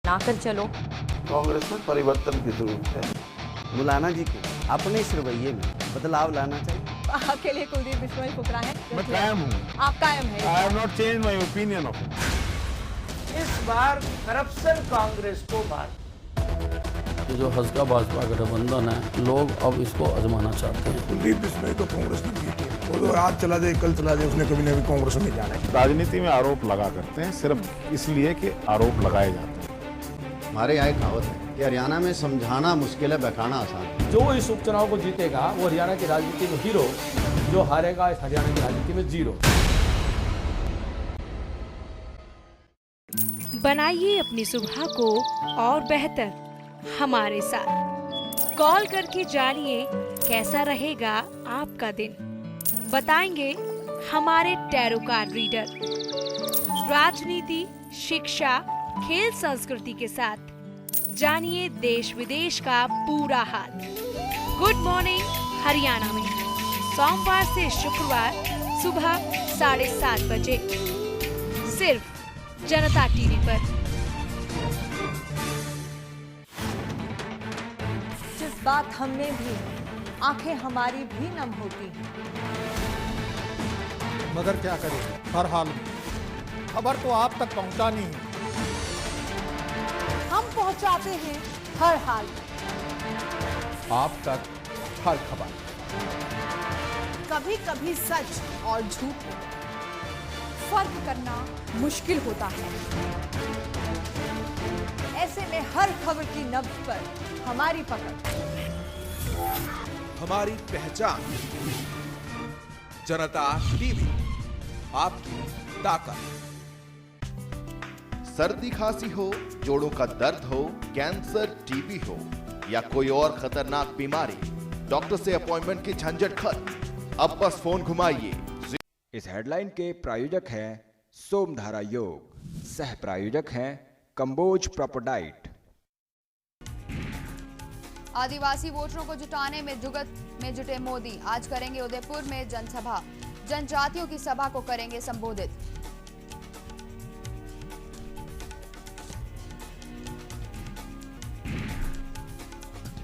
बनाकर चलो। कांग्रेस में परिवर्तन की जरूरत है। मौलाना जी को अपने इस रवैये में बदलाव लाना चाहिए। अकेले कुलदीप बिश्नोई फुकरा है। मैं कायम हूँ। आप कायम है। I have not changed my opinion of it. इस बार करप्शन कांग्रेस को मार। ये जो हल्का भाजपा गठबंधन है, लोग अब इसको आजमाना चाहते हैं। कुलदीप बिश्नोई तो कांग्रेस में जीती है, वो तो आज चला जाए कल चला जाए, उसने कभी ना कभी कांग्रेस में जाना है। राजनीति में आरोप लगा करते हैं सिर्फ इसलिए कि आरोप लगाए जाते हैं। हमारे यहाँ एक कहावत है कि हरियाणा में समझाना मुश्किल है, बैठाना आसान है। जो इस उपचुनाव को जीतेगा वो हरियाणा की राजनीति में हीरो, जो हारेगा इस हरियाणा की राजनीति में जीरो। बनाइए अपनी सुबह को और बेहतर हमारे साथ। कॉल करके जानिए कैसा रहेगा आपका दिन। बताएंगे हमारे टैरो कार्ड रीडर। राजनीति, शिक्षा, खेल संस्कृति के साथ जानिए देश विदेश का पूरा हाल। गुड मॉर्निंग हरियाणा में सोमवार से शुक्रवार सुबह 7:30 बजे सिर्फ जनता टीवी पर। जिस बात हमने भी, आंखें हमारी भी नम होती हैं। मगर क्या करें, हर हाल में खबर तो आप तक पहुंचानी है। हम पहुंचाते हैं हर हाल में, आप तक हर खबर। कभी कभी सच और झूठ में फर्क करना मुश्किल होता है। ऐसे में हर खबर की नब्ज पर हमारी पकड़, हमारी पहचान, जनता टीवी, आपकी ताकत। सर्दी खांसी हो, जोड़ों का दर्द हो, कैंसर, टीबी हो या कोई और खतरनाक बीमारी, डॉक्टर से अपॉइंटमेंट की झंझट खत्म। अब बस फोन घुमाइए। इस हेडलाइन के प्रायोजक हैं सोमधारा योग, सह प्रायोजक हैं कंबोज प्रोपोडाइट। आदिवासी वोटरों को जुटाने में जुटे मोदी आज करेंगे उदयपुर में जनसभा। जनजातियों की सभा को करेंगे संबोधित।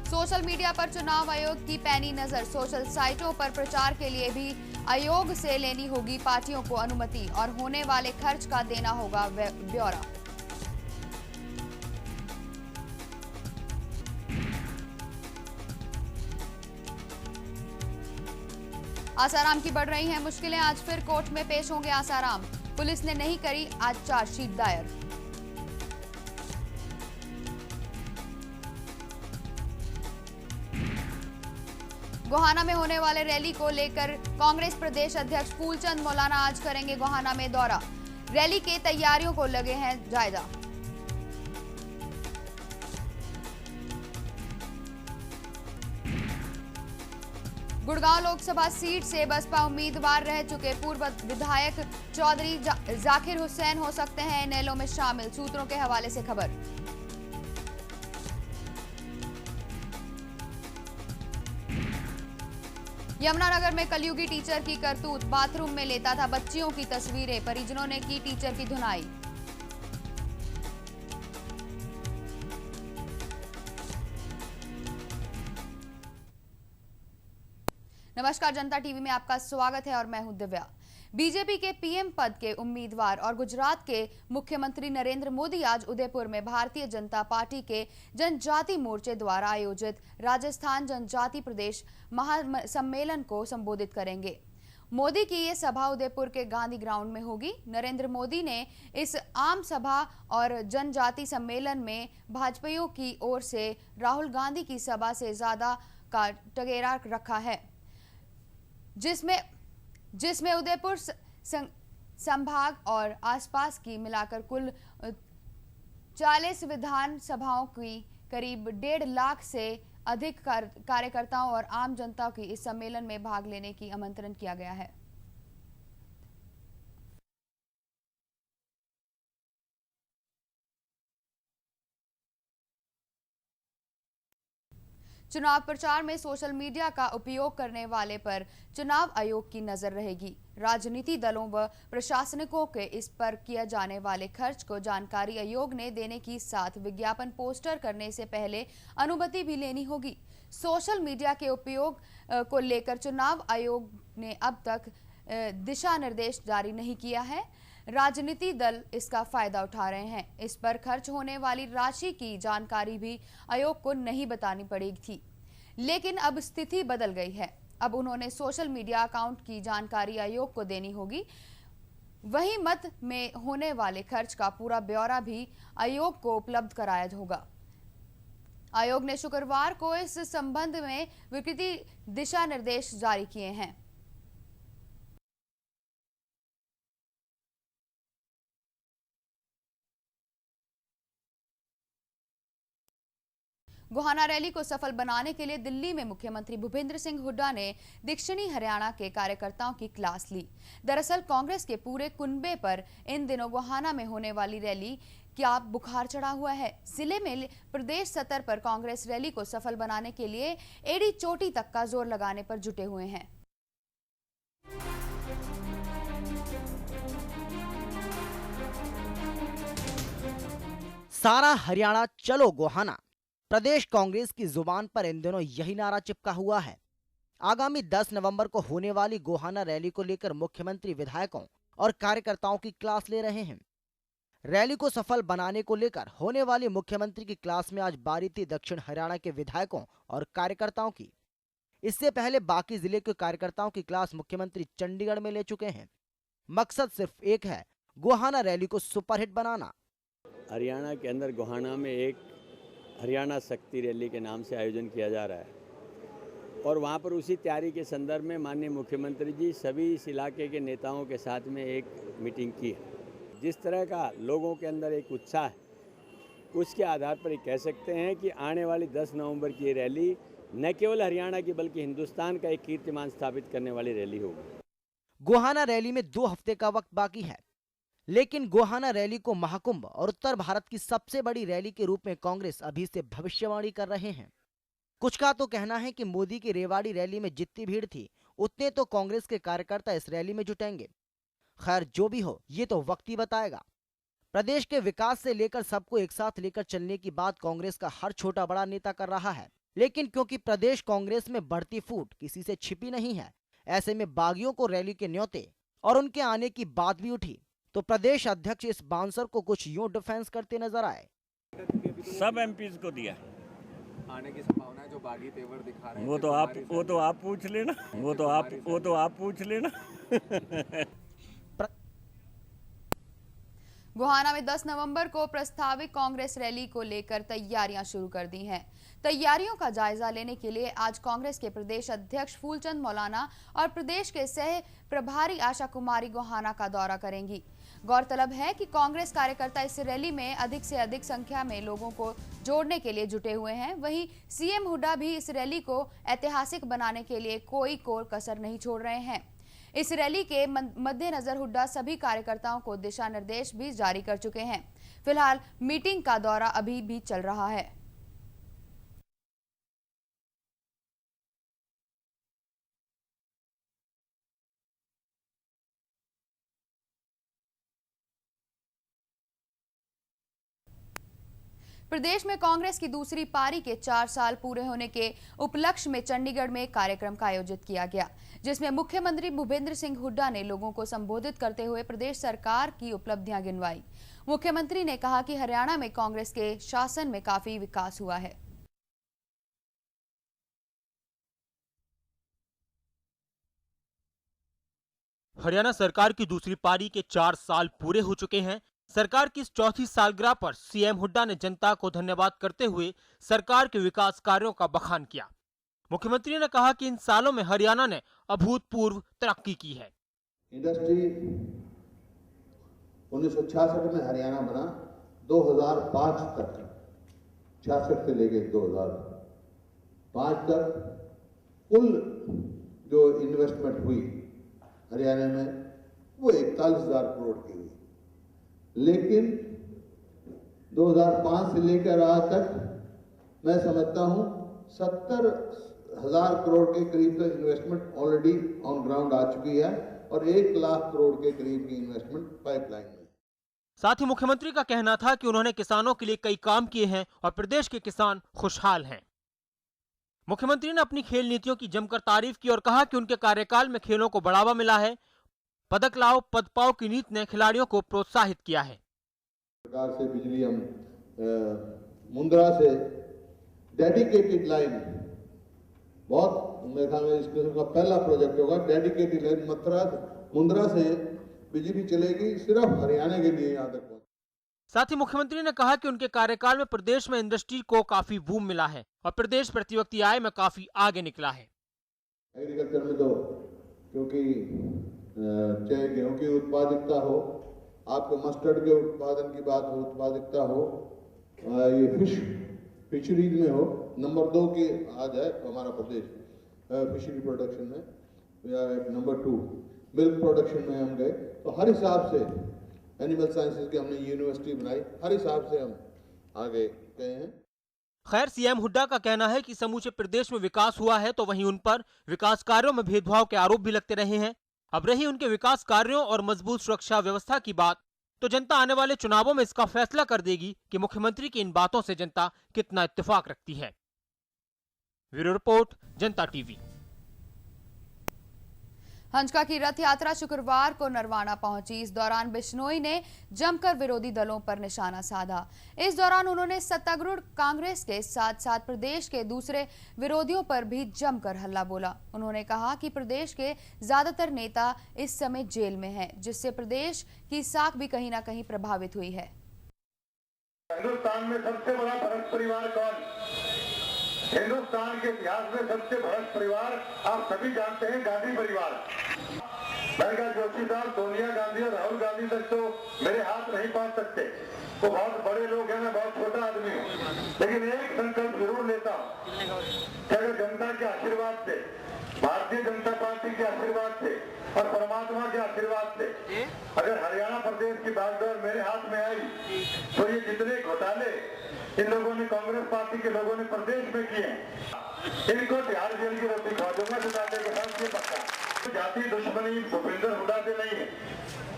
सोशल मीडिया पर चुनाव आयोग की पैनी नजर। सोशल साइटों पर प्रचार के लिए भी आयोग से लेनी होगी पार्टियों को अनुमति और होने वाले खर्च का देना होगा ब्यौरा। आसाराम की बढ़ रही हैं मुश्किलें। आज फिर कोर्ट में पेश होंगे आसाराम। पुलिस ने नहीं करी आज चार्जशीट दायर। गोहाना में होने वाले रैली को लेकर कांग्रेस प्रदेश अध्यक्ष फूलचंद मौलाना आज करेंगे गोहाना में दौरा। रैली की तैयारियों को लगे हैं जायजा। गुड़गांव लोकसभा सीट से बसपा उम्मीदवार रह चुके पूर्व विधायक चौधरी जाकिर हुसैन हो सकते हैं इनेलो में शामिल, सूत्रों के हवाले से खबर। यमुनानगर में कलयुगी टीचर की करतूत। बाथरूम में लेता था बच्चियों की तस्वीरें, परिजनों ने की टीचर की धुनाई। नमस्कार, जनता टीवी में आपका स्वागत है और मैं हूं दिव्या। बीजेपी के पीएम पद के उम्मीदवार और गुजरात के मुख्यमंत्री नरेंद्र मोदी आज उदयपुर में भारतीय जनता पार्टी के जनजाति मोर्चे द्वारा आयोजित राजस्थान जनजाति प्रदेश महासम्मेलन को संबोधित करेंगे। मोदी की ये सभा उदयपुर के गांधी ग्राउंड में होगी। नरेंद्र मोदी ने इस आम सभा और जनजाति सम्मेलन में भाजपाइयों की ओर से राहुल गांधी की सभा से ज्यादा का टगेरा रखा है, जिसमें उदयपुर संभाग और आसपास की मिलाकर कुल 40 विधानसभाओं की करीब 1.5 लाख से अधिक कार्यकर्ताओं और आम जनता की इस सम्मेलन में भाग लेने की आमंत्रण किया गया है। चुनाव प्रचार में सोशल मीडिया का उपयोग करने वाले पर चुनाव आयोग की नजर रहेगी। राजनीतिक दलों व प्रशासनिकों के इस पर किए जाने वाले खर्च को जानकारी आयोग ने देने के साथ विज्ञापन पोस्टर करने से पहले अनुमति भी लेनी होगी। सोशल मीडिया के उपयोग को लेकर चुनाव आयोग ने अब तक दिशा निर्देश जारी नहीं किया है। राजनीतिक दल इसका फायदा उठा रहे हैं। इस पर खर्च होने वाली राशि की जानकारी भी आयोग को नहीं बतानी पड़ी थी, लेकिन अब स्थिति बदल गई है। अब उन्होंने सोशल मीडिया अकाउंट की जानकारी आयोग को देनी होगी। वहीं मत में होने वाले खर्च का पूरा ब्यौरा भी आयोग को उपलब्ध कराया होगा। आयोग ने शुक्रवार को इस संबंध में विकृति दिशा निर्देश जारी किए हैं। गोहाना रैली को सफल बनाने के लिए दिल्ली में मुख्यमंत्री भूपेंद्र सिंह हुड्डा ने दक्षिणी हरियाणा के कार्यकर्ताओं की क्लास ली। दरअसल कांग्रेस के पूरे कुनबे पर इन दिनों गोहाना में होने वाली रैली क्या बुखार चढ़ा हुआ है। जिले में प्रदेश सतर पर कांग्रेस रैली को सफल बनाने के लिए एड़ी चोटी तक का जोर लगाने पर जुटे हुए हैं। सारा हरियाणा चलो गोहाना, प्रदेश कांग्रेस की जुबान पर इन दिनों यही नारा चिपका हुआ है। आगामी 10 नवंबर को होने वाली गोहाना रैली को लेकर मुख्यमंत्री विधायकों और कार्यकर्ताओं की क्लास ले रहे हैं। रैली को सफल बनाने को लेकर होने वाली मुख्यमंत्री की क्लास में आज बारी थी दक्षिण हरियाणा के विधायकों और कार्यकर्ताओं की। इससे पहले बाकी जिले के कार्यकर्ताओं की क्लास मुख्यमंत्री चंडीगढ़ में ले चुके हैं। मकसद सिर्फ एक है, गोहाना रैली को सुपरहिट बनाना। हरियाणा के अंदर गोहाना में एक हरियाणा शक्ति रैली के नाम से आयोजन किया जा रहा है और वहाँ पर उसी तैयारी के संदर्भ में माननीय मुख्यमंत्री जी सभी इस इलाके के नेताओं के साथ में एक मीटिंग की है। जिस तरह का लोगों के अंदर एक उत्साह है, उसके आधार पर ये कह सकते हैं कि आने वाली 10 नवंबर की ये रैली न केवल हरियाणा की बल्कि हिंदुस्तान का एक कीर्तिमान स्थापित करने वाली रैली होगी। गोहाना रैली में 2 हफ्ते का वक्त बाकी है, लेकिन गोहाना रैली को महाकुंभ और उत्तर भारत की सबसे बड़ी रैली के रूप में कांग्रेस अभी से भविष्यवाणी कर रहे हैं। कुछ का तो कहना है कि मोदी की रेवाड़ी रैली में जितनी भीड़ थी उतने तो कांग्रेस के कार्यकर्ता इस रैली में जुटेंगे। खैर जो भी हो, ये तो वक्त ही बताएगा। प्रदेश के विकास से लेकर सबको एक साथ लेकर चलने की बात कांग्रेस का हर छोटा बड़ा नेता कर रहा है, लेकिन क्योंकि प्रदेश कांग्रेस में बढ़ती फूट किसी से छिपी नहीं है, ऐसे में बागियों को रैली के न्योते और उनके आने की बात भी उठी तो प्रदेश अध्यक्ष इस बाउंसर को कुछ यूं डिफेंस करते नजर आए। सब एमपीज को दिया आने की संभावना है, जो बागी तेवर दिखा रहे हैं वो तो आप पूछ लेना, वो तो आप पूछ लेना। गोहाना में 10 नवंबर को प्रस्तावित कांग्रेस रैली को लेकर तैयारियां शुरू कर दी हैं। तैयारियों का जायजा लेने के लिए आज कांग्रेस के प्रदेश अध्यक्ष फूलचंद मौलाना और प्रदेश के सह प्रभारी आशा कुमारी गोहाना का दौरा करेंगी। गौरतलब है कि कांग्रेस कार्यकर्ता इस रैली में अधिक से अधिक संख्या में लोगों को जोड़ने के लिए जुटे हुए हैं। वहीं सीएम हुड्डा भी इस रैली को ऐतिहासिक बनाने के लिए कोई कोर कसर नहीं छोड़ रहे हैं। इस रैली के मद्देनजर हुड्डा सभी कार्यकर्ताओं को दिशा निर्देश भी जारी कर चुके हैं। फिलहाल मीटिंग का दौरा अभी भी चल रहा है। प्रदेश में कांग्रेस की दूसरी पारी के 4 साल पूरे होने के उपलक्ष्य में चंडीगढ़ में कार्यक्रम का आयोजित किया गया, जिसमें मुख्यमंत्री भूपेंद्र सिंह हुड्डा ने लोगों को संबोधित करते हुए प्रदेश सरकार की उपलब्धियां गिनवाई। मुख्यमंत्री ने कहा कि हरियाणा में कांग्रेस के शासन में काफी विकास हुआ है। हरियाणा सरकार की दूसरी पारी के 4 साल पूरे हो चुके हैं। सरकार की इस चौथी सालगिरह पर सीएम हुड्डा ने जनता को धन्यवाद करते हुए सरकार के विकास कार्यों का बखान किया। मुख्यमंत्री ने कहा कि इन सालों में हरियाणा ने अभूतपूर्व तरक्की की है। इंडस्ट्री 1966 में हरियाणा बना, 2005 तक 66 से लेकर 2005 तक कुल जो इन्वेस्टमेंट हुई हरियाणा में वो 41,000 करोड़ की हुई, लेकिन 2005 से लेकर आज तक मैं समझता हूं 70,000 करोड़ के करीब का इन्वेस्टमेंट ऑलरेडी ऑन ग्राउंड आ चुकी है और 1 लाख करोड़ के करीब की इन्वेस्टमेंट पाइपलाइन में। साथ ही मुख्यमंत्री का कहना था कि उन्होंने किसानों के लिए कई काम किए हैं और प्रदेश के किसान खुशहाल हैं। मुख्यमंत्री ने अपनी खेल नीतियों की जमकर तारीफ की और कहा कि उनके कार्यकाल में खेलों को बढ़ावा मिला है। पदक लाओ पद पाओ की नीति ने खिलाड़ियों को प्रोत्साहित किया है। सरकार से बिजली हम मुंद्रा से डेडिकेटेड लाइन, बहुत मेरे ख्याल में इस किस्म का पहला प्रोजेक्ट होगा। डेडिकेटेड लाइन मुंद्रा से बिजली चलेगी सिर्फ हरियाणा के लिए यहाँ तक। साथ ही मुख्यमंत्री ने कहा कि उनके कार्यकाल में प्रदेश में इंडस्ट्री को काफी बूम मिला है और प्रदेश प्रति व्यक्ति आय में काफी आगे निकला है। एग्रीकल्चर में तो क्योंकि चाहे गेहूं की उत्पादकता हो, आपके मस्टर्ड के उत्पादन की बात हो, उत्पादकता हो, ये फिशरीज में हो, नंबर 2 की आज है हमारा प्रदेश फिशरी प्रोडक्शन में, we are at number 2। Milk production में हम गए तो हर हिसाब से एनिमल साइंसेज की हमने यूनिवर्सिटी बनाई, हर हिसाब से हम आगे गए हैं। खैर, सीएम हुड्डा का कहना है कि समूचे प्रदेश में विकास हुआ है तो वहीं उन पर विकास कार्यों में भेदभाव के आरोप भी लगते रहे हैं। अब रही उनके विकास कार्यों और मजबूत सुरक्षा व्यवस्था की बात, तो जनता आने वाले चुनावों में इसका फैसला कर देगी कि मुख्यमंत्री की इन बातों से जनता कितना इत्तेफाक रखती है। ब्यूरो रिपोर्ट, जनता टीवी। हंसका की रथ यात्रा शुक्रवार को नरवाना पहुंची। इस दौरान बिश्नोई ने जमकर विरोधी दलों पर निशाना साधा। इस दौरान उन्होंने सत्तारूढ़ कांग्रेस के साथ साथ प्रदेश के दूसरे विरोधियों पर भी जमकर हल्ला बोला। उन्होंने कहा कि प्रदेश के ज्यादातर नेता इस समय जेल में हैं, जिससे प्रदेश की साख भी कहीं न कहीं प्रभावित हुई है। हिंदुस्तान में सबसे बड़ा भ्रष्ट परिवार कौन? हिंदुस्तान के इतिहास में सबसे भ्रष्ट परिवार आप सभी जानते हैं, गांधी परिवार। मैंने जोशी साहब, सोनिया गांधी और राहुल गांधी तक तो मेरे हाथ नहीं पहुंच सकते, वो बहुत बड़े लोग हैं, मैं बहुत छोटा आदमी हूँ। लेकिन एक संकल्प जरूर लेता हूँ कि अगर जनता के आशीर्वाद से, भारतीय जनता पार्टी के आशीर्वाद से और परमात्मा के आशीर्वाद से अगर हरियाणा प्रदेश की बागडोर मेरे हाथ में आई तो ये जितने घोटाले इन लोगों ने, कांग्रेस पार्टी के लोगों ने प्रदेश में किए, इनको तिहाड़ जेल की रोटी खा दूंगा घोटाले के साथ, ये पक्का। जाति दुश्मनी भूपेंद्र हुड्डा से नहीं है,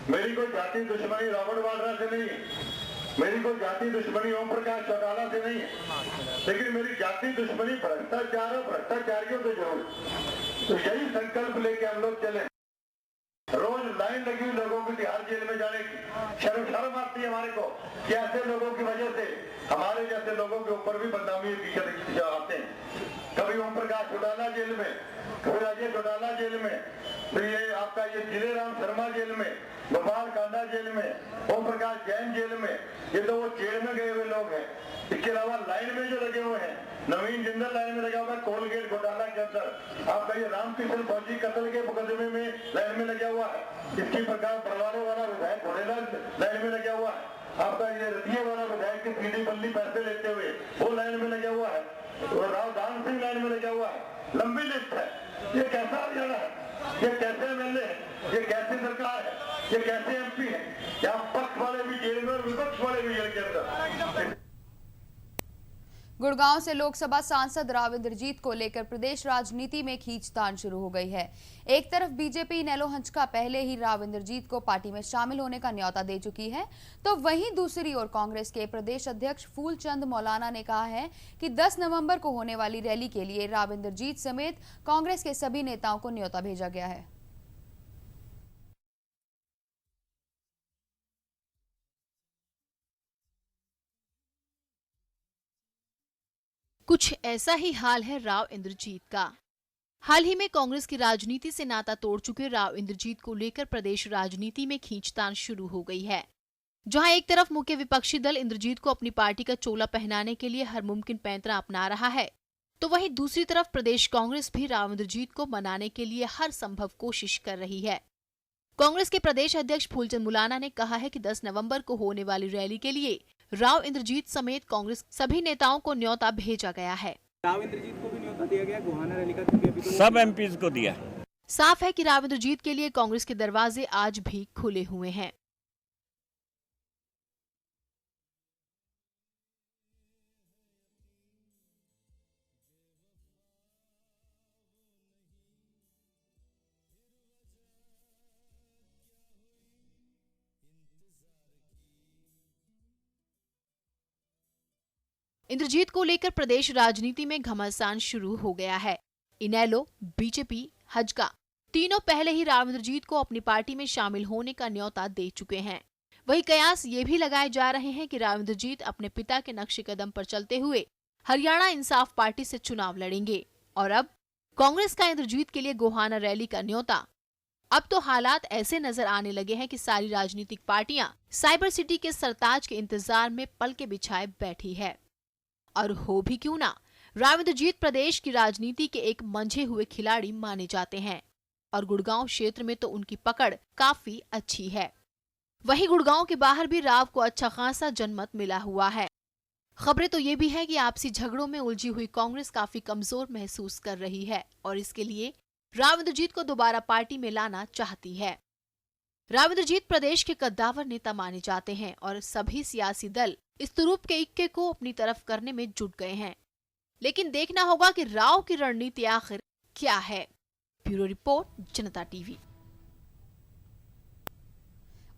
मेरी कोई जाति दुश्मनी रॉबर्ट वाड्रा से नहीं है, मेरी कोई जाति दुश्मनी ओम प्रकाश चौटाला से नहीं है, लेकिन मेरी जाति दुश्मनी भ्रष्टाचार और भ्रष्टाचारियों से जरूर। तो यही संकल्प लेके हम लोग चले। रोज लाइन लगी हुई लोगों की तिहाड़ जेल में जाने की, शर्म आती है हमारे को कि ऐसे लोगों की वजह से हमारे जैसे लोगों के ऊपर भी बदनामी आते हैं। कभी ओम प्रकाश चौटाला जेल में, कभी अजय चौटाला जेल में, फिर ये आपका ये जिले राम शर्मा जेल में, गोपाल कांडा जेल में, ओम प्रकाश जैन जेल में, ये तो वो जेल में गए हुए लोग हैं। इसके अलावा लाइन में जो लगे हुए हैं, नवीन जिंदल लाइन में लगा हुआ है कोलगेट घोटाला के अंदर, आपका ये रामकृष्ण फौजी कत्ल के मुकदमे में लाइन में लगा हुआ है, इसकी प्रकार बरवाले वाला विधायक घोड़ेलाल लाइन में लगा हुआ है, आपका ये रतिये वाला विधायक की सीधी बल्ली पैसे लेते हुए वो लाइन में लगा हुआ है, और राव दान सिंह लाइन में लगा हुआ है। लंबी लिस्ट है। ये कैसा हरियाणा है? ये कैसे एमएलए है? ये कैसी सरकार है? ये कैसे एमपी है? यहाँ पक्ष वाले भी जेल में और विपक्ष वाले भी जेल के अंदर। गुड़गांव से लोकसभा सांसद राव इंद्रजीत को लेकर प्रदेश राजनीति में खींचतान शुरू हो गई है। एक तरफ बीजेपी नेलो हंचका पहले ही राव इंद्रजीत को पार्टी में शामिल होने का न्योता दे चुकी है, तो वहीं दूसरी ओर कांग्रेस के प्रदेश अध्यक्ष फूलचंद मौलाना ने कहा है कि 10 नवंबर को होने वाली रैली के लिए राव इंद्रजीत समेत कांग्रेस के सभी नेताओं को न्योता भेजा गया है। कुछ ऐसा ही हाल है राव इंद्रजीत का। हाल ही में कांग्रेस की राजनीति से नाता तोड़ चुके राव इंद्रजीत को लेकर प्रदेश राजनीति में खींचतान शुरू हो गई है। जहां एक तरफ मुख्य विपक्षी दल इंद्रजीत को अपनी पार्टी का चोला पहनाने के लिए हर मुमकिन पैंतरा अपना रहा है, तो वहीं दूसरी तरफ प्रदेश कांग्रेस भी राव इंद्रजीत को मनाने के लिए हर संभव कोशिश कर रही है। कांग्रेस के प्रदेश अध्यक्ष फूलचंद मुलाना ने कहा है कि 10 नवंबर को होने वाली रैली के लिए राव इंद्रजीत समेत कांग्रेस सभी नेताओं को न्योता भेजा गया है। राव इंद्रजीत को भी न्योता दिया गया गोहाना रैली का, क्योंकि अभी तो सब एमपीज को दिया। साफ है कि राव इंद्रजीत के लिए कांग्रेस के दरवाजे आज भी खुले हुए हैं। इंद्रजीत को लेकर प्रदेश राजनीति में घमासान शुरू हो गया है। इनेलो, बीजेपी, हजका तीनों पहले ही राव इंद्रजीत को अपनी पार्टी में शामिल होने का न्योता दे चुके हैं। वही कयास ये भी लगाए जा रहे हैं कि राव इंद्रजीत अपने पिता के नक्शे कदम पर चलते हुए हरियाणा इंसाफ पार्टी से चुनाव लड़ेंगे और अब कांग्रेस का इंद्रजीत के लिए गोहाना रैली का न्योता। अब तो हालात ऐसे नजर आने लगे हैं कि सारी राजनीतिक पार्टियां साइबर सिटी के सरताज के इंतजार में पलके बिछाए बैठी है। और हो भी क्यों ना, राव इंद्रजीत प्रदेश की राजनीति के एक मंझे हुए खिलाड़ी माने जाते हैं और गुड़गांव क्षेत्र में तो उनकी पकड़ काफी अच्छी है। वहीं गुड़गांव के बाहर भी राव को अच्छा खासा जनमत मिला हुआ है। खबरें तो ये भी है कि आपसी झगड़ों में उलझी हुई कांग्रेस काफी कमजोर महसूस कर रही है और इसके लिए राव इंद्रजीत को दोबारा पार्टी में लाना चाहती है। राव इंद्रजीत प्रदेश के कद्दावर नेता माने जाते हैं और सभी सियासी दल इस तुरुप के इक्के को अपनी तरफ करने में जुट गए हैं। लेकिन देखना होगा कि राव की रणनीति आखिर क्या है। ब्यूरो रिपोर्ट, जनता टीवी।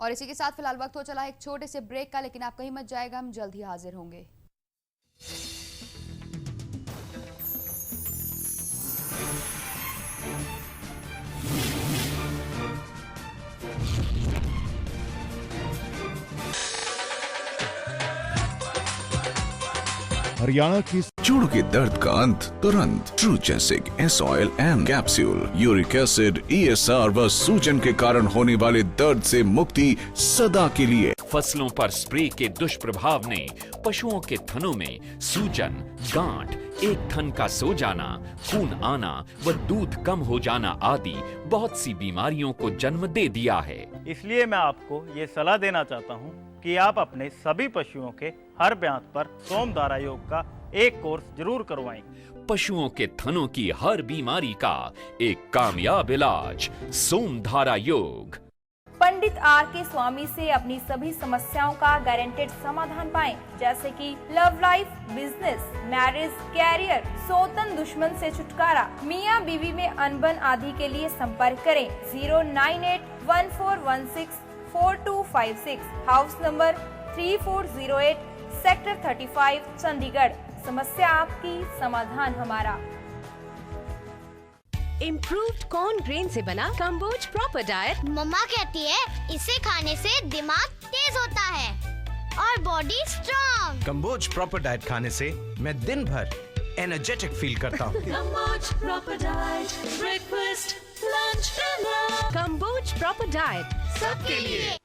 और इसी के साथ फिलहाल वक्त हो चला है एक छोटे से ब्रेक का, लेकिन आप कहीं मत जाएगा, हम जल्द ही हाजिर होंगे। हरियाणा की जोड़ों के दर्द का अंत तुरंत। Trugesic S oil and capsule, uric acid, ESR व सूजन के कारण होने वाले दर्द से मुक्ति सदा के लिए। फसलों पर स्प्रे के दुष्प्रभाव ने पशुओं के थनों में सूजन, गांठ, एक थन का सो जाना, खून आना व दूध कम हो जाना आदि बहुत सी बीमारियों को जन्म दे दिया है। इसलिए मैं आपको ये सलाह देना चाहता हूँ कि आप अपने सभी पशुओं के हर ब्यात पर सोमधारा योग का एक कोर्स जरूर करवाएं। पशुओं के थनों की हर बीमारी का एक कामयाब इलाज, सोमधारा योग। पंडित R.K. स्वामी से अपनी सभी समस्याओं का गारंटेड समाधान पाएं, जैसे कि love life, business, marriage, career, सौतन दुश्मन से छुटकारा, मियां बीवी में अनबन आदि के लिए संपर्क करें 09814164256, हाउस नंबर 3408, सेक्टर 35, चंडीगढ़। समस्या आपकी, समाधान हमारा। इम्प्रूव्ड कॉर्न ग्रेन से बना कंबोज प्रॉपर डाइट। मम्मा कहती है इसे खाने से दिमाग तेज होता है और body strong. Kamboj proper diet खाने से मैं दिन भर एनर्जेटिक फील करता हूँ। Kamboj proper diet, breakfast, lunch, dinner. Kamboj proper diet सबके लिए।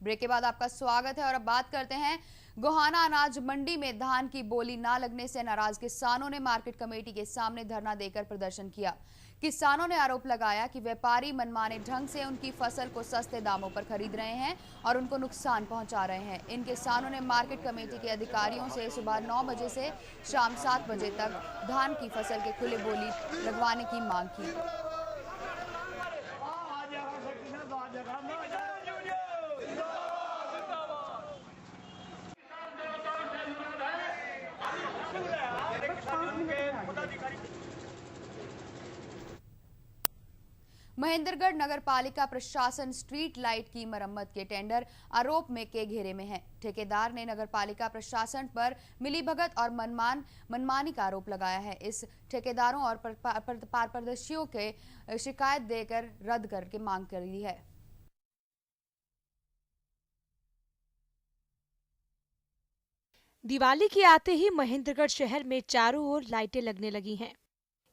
ब्रेक के बाद आपका स्वागत है और अब बात करते हैं गोहाना अनाज मंडी में धान की बोली ना लगने से नाराज किसानों ने मार्केट कमेटी के सामने धरना देकर प्रदर्शन किया। किसानों ने आरोप लगाया कि व्यापारी मनमाने ढंग से उनकी फसल को सस्ते दामों पर खरीद रहे हैं और उनको नुकसान पहुंचा रहे हैं। इन किसानों ने मार्केट कमेटी के अधिकारियों से सुबह 9 बजे से शाम 7 बजे तक धान की फसल के खुले बोली लगवाने की मांग की। महेंद्रगढ़ नगर पालिका प्रशासन स्ट्रीट लाइट की मरम्मत के टेंडर आरोप में के घेरे में है। ठेकेदार ने नगर पालिका प्रशासन पर मिलीभगत और मनमानी का आरोप लगाया है। इस ठेकेदारों और पारदर्शियों के शिकायत देकर रद्द करके मांग करी है। दिवाली के आते ही महेंद्रगढ़ शहर में चारों ओर लाइटें लगने लगी हैं।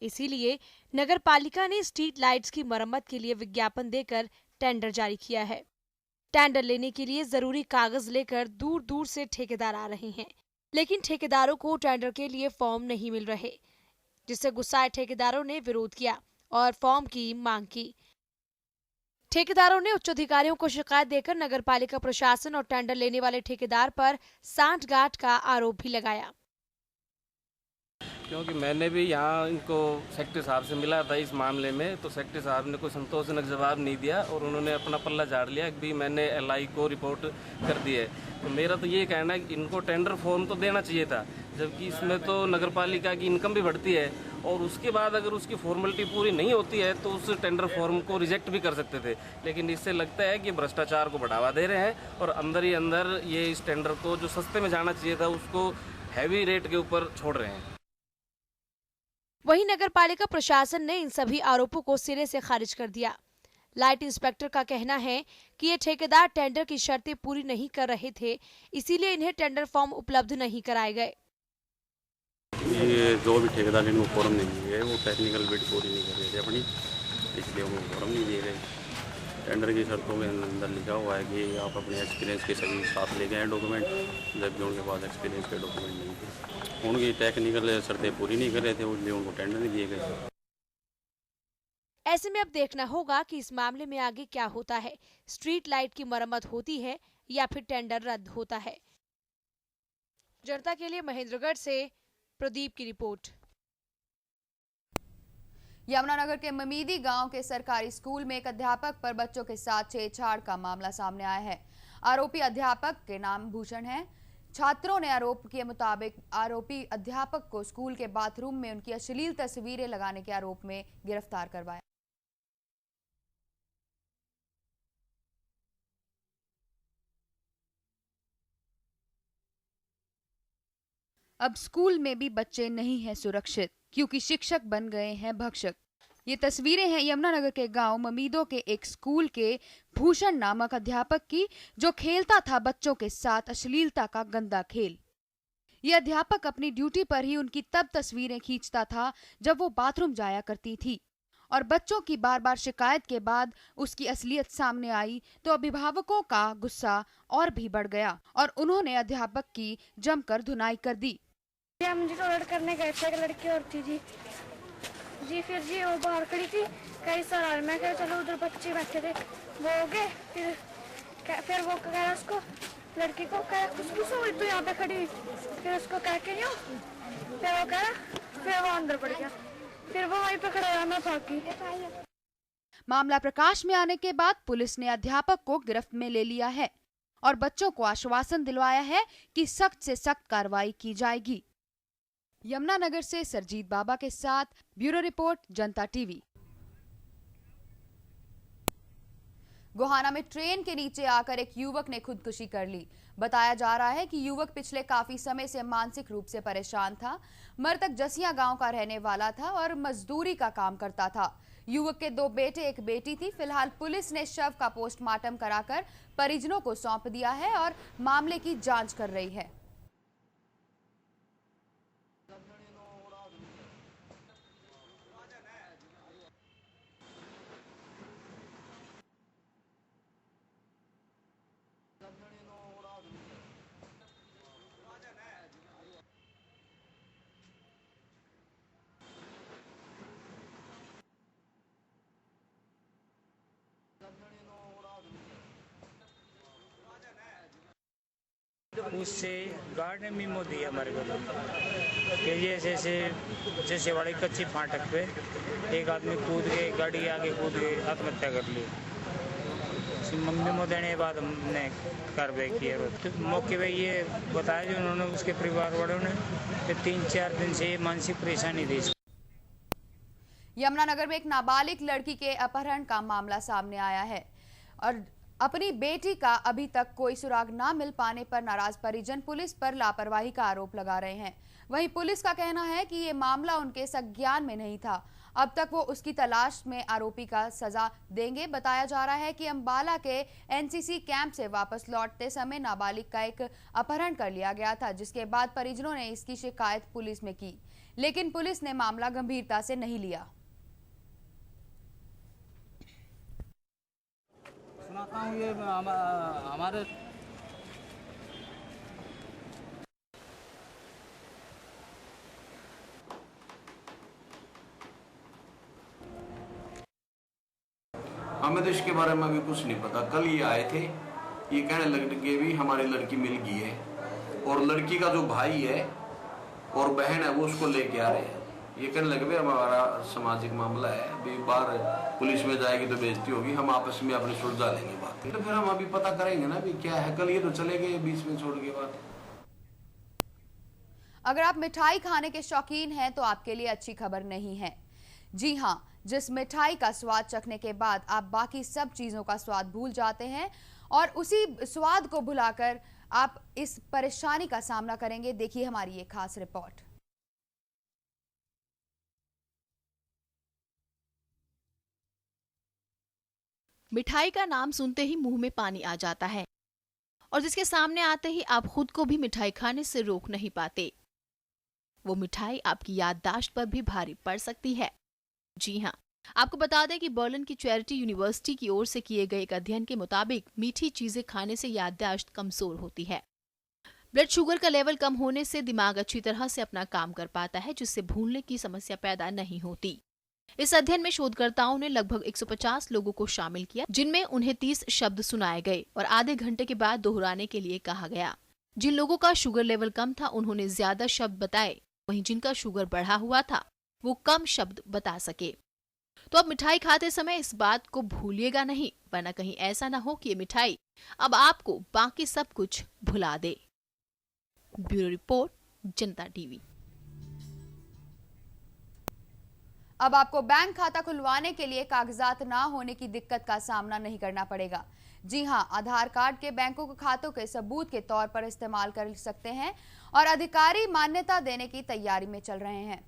इसीलिए नगर पालिका ने स्ट्रीट लाइट्स की मरम्मत के लिए विज्ञापन देकर टेंडर जारी किया है। टेंडर लेने के लिए जरूरी कागज लेकर दूर दूर से ठेकेदार आ रहे हैं, लेकिन ठेकेदारों को टेंडर के लिए फॉर्म नहीं मिल रहे, जिससे गुस्साए ठेकेदारों ने विरोध किया और फॉर्म की मांग की। ठेकेदारों ने उच्चाधिकारियों को शिकायत देकर नगर पालिका प्रशासन और टेंडर लेने वाले ठेकेदार पर सांठगांठ का आरोप भी लगाया। क्योंकि मैंने भी यहाँ इनको सेक्रेटरी साहब से मिला था इस मामले में, तो सेक्रेटरी साहब ने कोई संतोषजनक जवाब नहीं दिया और उन्होंने अपना पल्ला झाड़ लिया कि भी मैंने LI को रिपोर्ट कर दी है। तो मेरा तो ये कहना है कि इनको टेंडर फॉर्म तो देना चाहिए था, जबकि इसमें तो नगर पालिका की इनकम भी बढ़ती है और उसके बाद अगर उसकी फॉर्मेलिटी पूरी नहीं होती है तो उस टेंडर फॉर्म को रिजेक्ट भी कर सकते थे। लेकिन इससे लगता है कि भ्रष्टाचार को बढ़ावा दे रहे हैं और अंदर ही अंदर ये इस टेंडर को जो सस्ते में जाना चाहिए था उसको हैवी रेट के ऊपर छोड़ रहे हैं। वहीं नगर पालिका प्रशासन ने इन सभी आरोपों को सिरे से खारिज कर दिया। लाइट इंस्पेक्टर का कहना है कि ये ठेकेदार टेंडर की शर्तें पूरी नहीं कर रहे थे, इसीलिए इन्हें टेंडर फॉर्म उपलब्ध नहीं कराए गए। ये जो भी ठेकेदार ने उनको फॉर्म नहीं दिए, वो टेक्निकल बिड पूरी नहीं कर रहे थे अपनी, इसलिए उनको फॉर्म नहीं दिए गए। टेंडर की शर्तों के अंदर लिखा हुआ है कि आप अपने एक्सपीरियंस के सभी साथ ले गए हैं डॉक्यूमेंट, जबकि उनके पास एक्सपीरियंस के डॉक्यूमेंट नहीं थे। उनकी टेक्निकल शर्तें पूरी नहीं कर रहे थे, इसलिए उनको टेंडर नहीं दिए गए। ऐसे में अब देखना होगा कि इस मामले में आगे क्या होता है। स्ट्रीट लाइट की मरम्मत होती है या फिर टेंडर रद्द होता है। जनता के लिए महेंद्रगढ़ से प्रदीप की रिपोर्ट। यमुनानगर के ममीदी गांव के सरकारी स्कूल में एक अध्यापक पर बच्चों के साथ छेड़छाड़ का मामला सामने आया है। आरोपी अध्यापक के नाम भूषण है। छात्रों ने आरोप के मुताबिक आरोपी अध्यापक को स्कूल के बाथरूम में उनकी अश्लील तस्वीरें लगाने के आरोप में गिरफ्तार करवाया। अब स्कूल में भी बच्चे नहीं हैं सुरक्षित, क्योंकि शिक्षक बन गए हैं भक्षक। ये तस्वीरें हैं यमुनानगर के गांव ममीदों के एक स्कूल के भूषण नामक अध्यापक की, जो खेलता था बच्चों के साथ अश्लीलता का गंदा खेल। ये अध्यापक अपनी ड्यूटी पर ही उनकी तब तस्वीरें खींचता था जब वो बाथरूम जाया करती थी, और बच्चों की बार बार शिकायत के बाद उसकी असलियत सामने आई तो अभिभावकों का गुस्सा और भी बढ़ गया और उन्होंने अध्यापक की जमकर धुनाई कर दी। हम जी टॉयलेट करने गए थे, एक लड़की और थी जी फिर जी वो बाहर खड़ी थी, कई साल मैं कहा चलो उधर बच्चे बैठे थे, वो हो गए। फिर वो कह रहा उसको लड़की को तो यहाँ पे खड़ी, फिर उसको कह के यूँ, फिर वो कह रहा, फिर वो अंदर पड़ गया, फिर वो वहीं पे खड़ा रहा, मैं भागी। मामला प्रकाश में आने के बाद पुलिस ने अध्यापक को गिरफ्त में ले लिया है और बच्चों को आश्वासन दिलवाया है कि सख्त से सख्त कार्रवाई की जाएगी। यमुनानगर से सरजीत बाबा के साथ ब्यूरो रिपोर्ट, जनता टीवी। गोहाना में ट्रेन के नीचे आकर एक युवक ने खुदकुशी कर ली। बताया जा रहा है कि युवक पिछले काफी समय से मानसिक रूप से परेशान था। मृतक जसिया गांव का रहने वाला था और मजदूरी का काम करता था। युवक के 2 बेटे एक बेटी थी। फिलहाल पुलिस ने शव का पोस्टमार्टम कराकर परिजनों को सौंप दिया है और मामले की जांच कर रही है। उससे गार्ड ने मीमो दिया हमारे को कि ये जैसे वाली कच्ची फाटक पे एक आदमी कूद गए, गाड़ी आगे कूद गए, आत्महत्या कर ली। मीमो देने के बाद हमने कार्रवाई की है। तो मौके पे ये बताया जो उन्होंने उसके परिवार वालों ने 3-4 दिन से मानसिक परेशानी थी। यमुनानगर में एक नाबालिग लड़की के अपहरण का मामला सामने आया है और अपनी बेटी का अभी तक कोई सुराग ना मिल पाने पर नाराज परिजन पुलिस पर लापरवाही का आरोप लगा रहे हैं। वहीं पुलिस का कहना है कि ये मामला उनके संज्ञान में नहीं था। अब तक वो उसकी तलाश में आरोपी का सजा देंगे। बताया जा रहा है कि अंबाला के एनसीसी कैंप से वापस लौटते समय नाबालिग का एक अपहरण कर लिया गया था, जिसके बाद परिजनों ने इसकी शिकायत पुलिस में की, लेकिन पुलिस ने मामला गंभीरता से नहीं लिया। सुनाता हूँ ये हमारे हमें तो इसके बारे में अभी कुछ नहीं पता। कल ये आए थे, ये कहने लगे भी हमारी लड़की मिल गई है और लड़की का जो भाई है और बहन है वो उसको लेके आ रहे हैं। ये कहने लगे भाई हमारा सामाजिक मामला है, अभी बाहर पुलिस में जाएगी तो बेइज्जती होगी, हम आपस में अपनी सुलझा लेंगे बात। तो फिर हम अभी पता करेंगे ना भी क्या है। कल ये तो चले गए बीच में छोड़ के बात। अगर आप मिठाई खाने के शौकीन हैं तो आपके लिए अच्छी खबर नहीं है। जी हां, जिस मिठाई का स्वाद चखने के बाद आप बाकी सब चीजों का स्वाद भूल जाते हैं और उसी स्वाद को भुलाकर आप इस परेशानी का सामना करेंगे। देखिए हमारी ये खास रिपोर्ट। मिठाई का नाम सुनते ही मुंह में पानी आ जाता है और जिसके सामने आते ही आप खुद को भी मिठाई खाने से रोक नहीं पाते। वो मिठाई आपकी याददाश्त पर भी भारी पड़ सकती है। जी हाँ, आपको बता दें कि बर्लिन की चैरिटी यूनिवर्सिटी की ओर से किए गए एक अध्ययन के मुताबिक मीठी चीजें खाने से याददाश्त कमजोर होती है। ब्लड शुगर का लेवल कम होने से दिमाग अच्छी तरह से अपना काम कर पाता है, जिससे भूलने की समस्या पैदा नहीं होती। इस अध्ययन में शोधकर्ताओं ने लगभग 150 लोगों को शामिल किया, जिनमें उन्हें 30 शब्द सुनाए गए और आधे घंटे के बाद दोहराने के लिए कहा गया। जिन लोगों का शुगर लेवल कम था उन्होंने ज्यादा शब्द बताए, वहीं जिनका शुगर बढ़ा हुआ था वो कम शब्द बता सके। तो अब मिठाई खाते समय इस बात को भूलिएगा नहीं, वरना कहीं ऐसा ना हो कि ये मिठाई अब आपको बाकी सब कुछ भुला दे। ब्यूरो रिपोर्ट, जनता टीवी। अब आपको बैंक खाता खुलवाने के लिए कागजात ना होने की दिक्कत का सामना नहीं करना पड़ेगा। जी हां, आधार कार्ड के बैंकों के खातों के सबूत के तौर पर इस्तेमाल कर सकते हैं और अधिकारी मान्यता देने की तैयारी में चल रहे हैं।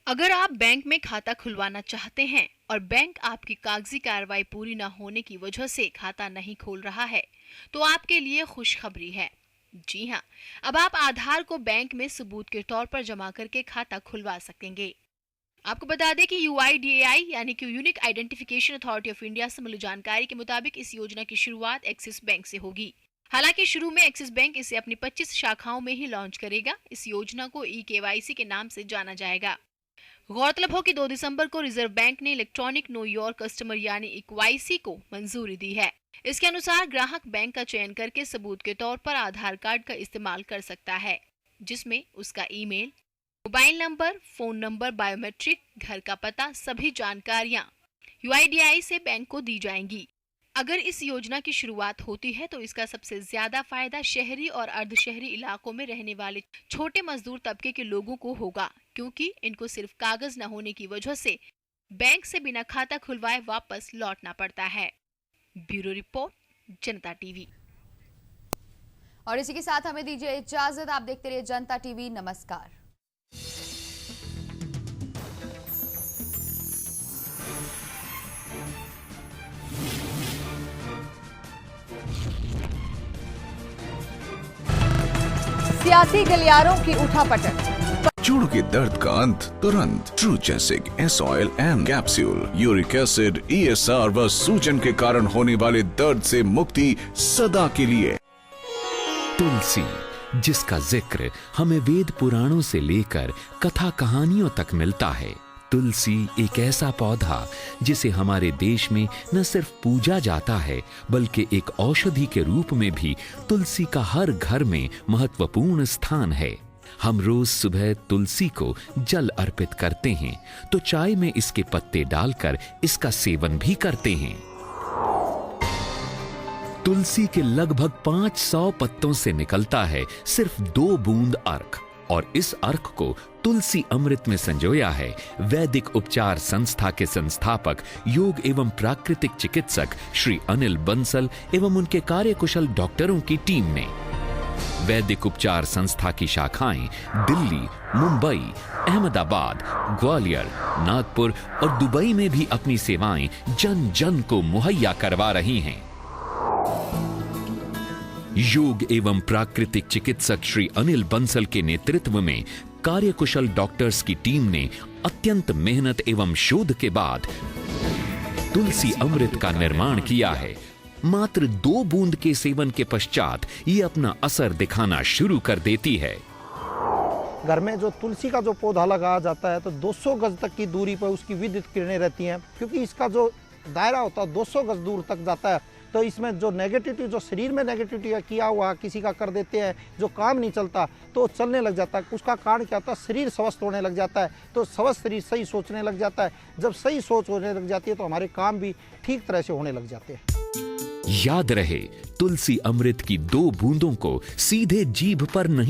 अगर आप बैंक में खाता खुलवाना चाहते हैं और बैंक आपकी कागजी कार्रवाई पूरी न होने की वजह से खाता नहीं खोल रहा है, तो आपके लिए खुशखबरी है। जी हां, अब आप आधार को बैंक में सबूत के तौर पर जमा करके खाता खुलवा सकेंगे। आपको बता दें कि UIDAI यानी कि unique identification authority of India से मिली जानकारी के मुताबिक इस योजना की शुरुआत एक्सिस बैंक से होगी। हालांकि शुरू में एक्सिस बैंक इसे अपनी 25 शाखाओं में ही लॉन्च करेगा। इस योजना को eKYC के नाम से जाना जाएगा। गौरतलब हो कि 2 दिसंबर को रिजर्व बैंक ने इलेक्ट्रॉनिक नो योर कस्टमर यानी eKYC को मंजूरी दी है। इसके अनुसार ग्राहक बैंक का चयन करके सबूत के तौर पर आधार कार्ड का इस्तेमाल कर सकता है, जिसमें उसका email, mobile number, phone number, biometric, घर का पता, सभी जानकारियां UIDAI से बैंक को दी जाएंगी। अगर इस योजना की शुरुआत होती है तो इसका सबसे ज्यादा फायदा शहरी और अर्धशहरी इलाकों में रहने वाले छोटे मजदूर तबके के लोगों को होगा, क्योंकि इनको सिर्फ कागज न होने की वजह से बैंक से बिना खाता खुलवाए वापस लौटना पड़ता है। ब्यूरो रिपोर्ट, जनता टीवी। और इसी के साथ हमें दीजिए इजाजत। आप देखते रहिए जनता टीवी। नमस्कार। सियासी गलियारों की उठापटक, जोड़ों के दर्द का अंत तुरंत। Trugesic S oil and capsule, uric acid, ESR व सूजन के कारण होने वाले दर्द से मुक्ति सदा के लिए। तुलसी, जिसका जिक्र हमें वेद पुराणों से लेकर कथा कहानियों तक मिलता है। तुलसी एक ऐसा पौधा जिसे हमारे देश में न सिर्फ पूजा जाता है, बल्कि एक औषधि के रूप में भी तुलसी का हर घर में महत्वपूर्ण स्थान है। हम रोज सुबह तुलसी को जल अर्पित करते हैं, तो चाय में इसके पत्ते डालकर इसका सेवन भी करते हैं। तुलसी के लगभग 500 पत्तों से निकलता है सिर्फ 2 बूंद अर्क, और इस अर्क को तुलसी अमृत में संजोया है वैदिक उपचार संस्था के संस्थापक योग एवं प्राकृतिक चिकित्सक श्री अनिल बंसल एवं उनके कार्यकुशल डॉक्टरों की टीम ने। वैदिक उपचार संस्था की शाखाएं दिल्ली, मुंबई, अहमदाबाद, ग्वालियर, नागपुर और दुबई में भी अपनी सेवाएं जन जन को मुहैया करवा रही हैं। योग एवं प्राकृतिक चिकित्सक श्री अनिल बंसल के नेतृत्व में कार्यकुशल डॉक्टर्स की टीम ने अत्यंत मेहनत एवं शोध के बाद तुलसी अमृत का निर्माण किया है। मात्र 2 बूंद के सेवन के पश्चात ये अपना असर दिखाना शुरू कर देती है। घर में जो तुलसी का जो पौधा लगाया जाता है तो 200 गज तक की दूरी पर उसकी विद्युत किरणें रहती हैं, क्योंकि इसका जो दायरा होता है 200 गज दूर तक जाता है। तो इसमें जो नेगेटिविटी, जो शरीर में नेगेटिविटी किया हुआ किसी का कर देते हैं, जो काम नहीं चलता तो चलने लग जाता है। उसका कारण क्या होता है? शरीर स्वस्थ होने लग जाता है, तो स्वस्थ शरीर सही सोचने लग जाता है। जब सही सोच होने लग जाती है तो हमारे काम भी ठीक तरह से होने लग जाते हैं। याद रहे, तुलसी अमृत की 2 बूंदों को सीधे जीभ पर नहीं